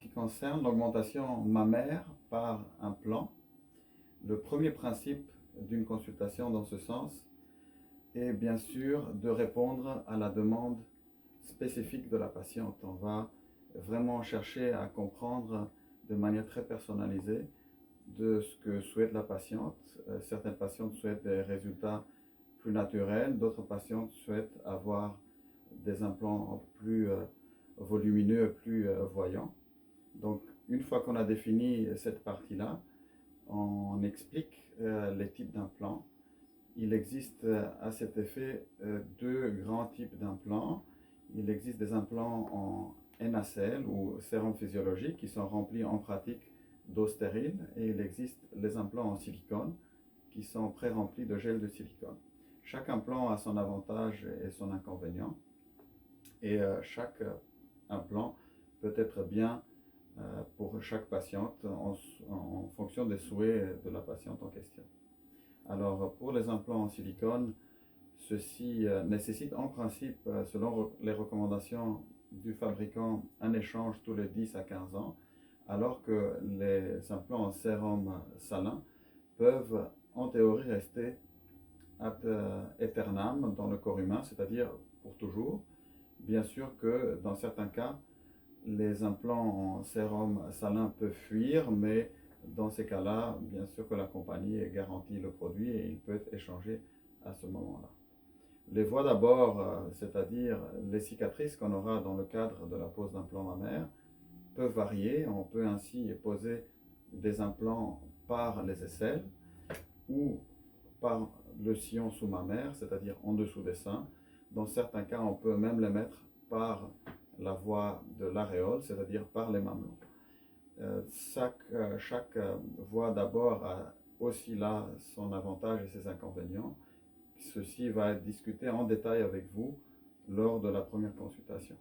qui concerne l'augmentation mammaire par implant, le premier principe d'une consultation dans ce sens est bien sûr de répondre à la demande spécifique de la patiente. On va vraiment chercher à comprendre de manière très personnalisée de ce que souhaite la patiente. Certaines patientes souhaitent des résultats plus naturels, d'autres patientes souhaitent avoir des implants plus volumineux, plus voyants. Donc, une fois qu'on a défini cette partie-là, on explique les types d'implants. Il existe à cet effet deux grands types d'implants. Il existe des implants en NaCl ou sérum physiologique qui sont remplis en pratique d'eau stérile, et il existe les implants en silicone qui sont pré-remplis de gel de silicone. Chaque implant a son avantage et son inconvénient, et chaque implant peut être bien pour chaque patiente en fonction des souhaits de la patiente en question. Alors pour les implants en silicone, ceci nécessite en principe, selon les recommandations du fabricant, un échange tous les 10 à 15 ans, alors que les implants en sérum salin peuvent en théorie rester ad aeternam dans le corps humain, c'est-à-dire pour toujours. Bien sûr que dans certains cas, les implants en sérum salin peuvent fuir, mais dans ces cas-là, bien sûr que la compagnie garantit le produit et il peut être échangé à ce moment-là. Les voies d'abord, c'est-à-dire les cicatrices qu'on aura dans le cadre de la pose d'implants mammaires, peuvent varier. On peut ainsi poser des implants par les aisselles ou par le sillon sous-mammaire, c'est-à-dire en dessous des seins. Dans certains cas, on peut même les mettre par la voie de l'aréole, c'est-à-dire par les mamelons. Chaque voie d'abord a aussi là son avantage et ses inconvénients. Ceci va être discuté en détail avec vous lors de la première consultation.